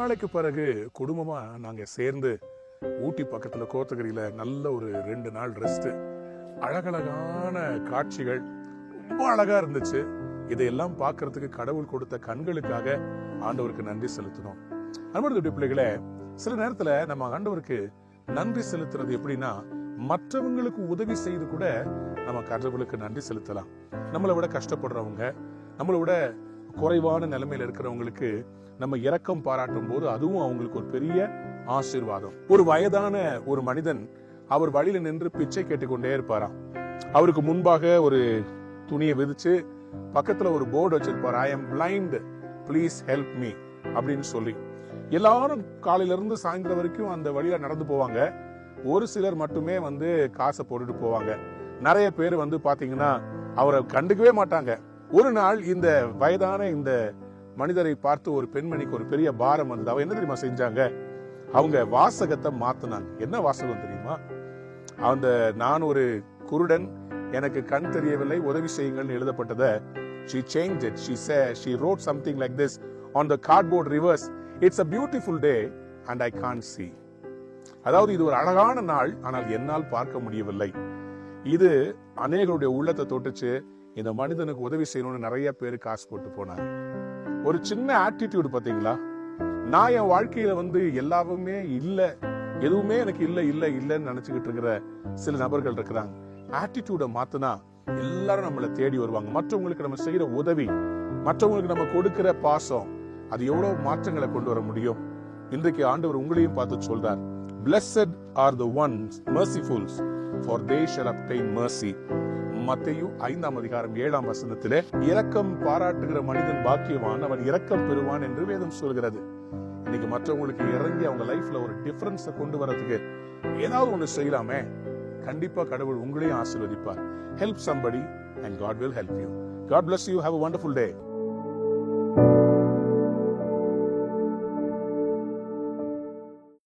நாளைக்கு பிறகு குடும்பமா நாங்க சேர்ந்து ஊட்டி பக்கத்துல கோத்தகிரியில நல்ல ஒரு 2 நாள் ரெஸ்ட். அழகழகான காட்சிகள், ரொம்ப அழகா இருந்துச்சு. இதையெல்லாம் பார்க்கறதுக்கு கடவுள் கொடுத்த கண்களுக்காக ஆண்டவருக்கு நன்றி செலுத்தணும். அன்புடைய பிள்ளைகளே, சில நேரத்துல நம்ம ஆண்டவருக்கு நன்றி செலுத்துறது எப்படின்னா, மற்றவங்களுக்கு உதவி செய்து கூட நம்ம கடவுளுக்கு நன்றி செலுத்தலாம். நம்மளை விட கஷ்டப்படுறவங்க, நம்மளை விட குறைவான நிலைமையில இருக்கிறவங்களுக்கு நம்ம இரக்கம் பாராட்டும் போது அதுவும் அவங்களுக்கு ஒரு பெரிய ஆசீர்வாதம். ஒரு வயதான ஒரு மனிதன் அவர் வழியில நின்று பிச்சை கேட்டுக்கொண்டே இருப்பாராம். அவருக்கு முன்பாக ஒரு துணியை விதிச்சு பக்கத்துல ஒரு போர்டு வச்சிருப்பார், I am blind, please help me அப்படின்னு சொல்லி. எல்லாரும் காலையில இருந்து சாயந்தரம் வரைக்கும் அந்த வழியில நடந்து போவாங்க. ஒரு சிலர் மட்டுமே காசை போட்டுட்டு போவாங்க. நிறைய பேர் பாத்தீங்கன்னா அவரை கண்டுக்கவே மாட்டாங்க. ஒரு நாள் இந்த வயதான இந்த மனிதரை பார்த்து ஒரு பெண்மணிக்கு ஒரு பெரிய பாரம் வந்தது. அவ என்ன தெரியுமா செஞ்சாங்க? அவங்க வாசகத்தை மாத்தினாங்க. என்ன வாசகம் தெரியுமா? நான் ஒரு குருடன், எனக்கு கண் தெரியவில்லை, உதவி செய்யுங்கள்னு எழுதப்பட்டதை she changed it. She wrote something like this on the cardboard reverse. It's a beautiful day and I can't see. அதாவது இது ஒரு அழகான நாள், ஆனால் என்னால் பார்க்க முடியவில்லை. இது அநேகருடைய உள்ளத்தை தொட்டுச்சு. இந்த மனிதனுக்கு உதவி செய்யணும்னு நிறைய பேர் காசு போட்டு போனாங்க. ஒரு சின்ன ஆட்டிடியூட் பாத்தீங்களா? நான் என் வாழ்க்கையில எல்லாமே இல்ல, எதுவுமே எனக்கு இல்ல இல்ல இல்லன்னு நினைச்சுக்கிட்டு இருக்கிற சில நபர்கள் இருக்கிறாங்க. ஆட்டிடியூட மாத்தினா எல்லாரும் நம்மளை தேடி வருவாங்க. மற்றவங்களுக்கு நம்ம செய்யற உதவி, மற்றவங்களுக்கு நம்ம கொடுக்கிற பாசம், அது எவ்வளவு மாற்றங்களை கொண்டு வர முடியும். இன்றைக்கு ஆண்டவர் உங்களையும் பார்த்து சொல்றார், blessed are the ones merciful, for they shall obtain mercy. மத்தேயு 5:7 இரக்கம் பாராட்டுகிற மனிதன் பாக்கியவான், அவன் இரக்கம் பெறுவான் என்று வேதம் சொல்கிறது. இன்னைக்கு மற்றவங்களுக்கு இறங்கி அவங்க லைஃப்ல ஒரு டிஃபரன்ஸை கொண்டு வரதுக்கு ஏதாவது ஒண்ணு செய்யலாமே. கண்டிப்பா கடவுள் உங்களையும் ஆசீர்வதிப்பார். Help somebody and God will help you. God bless you. Have a wonderful day.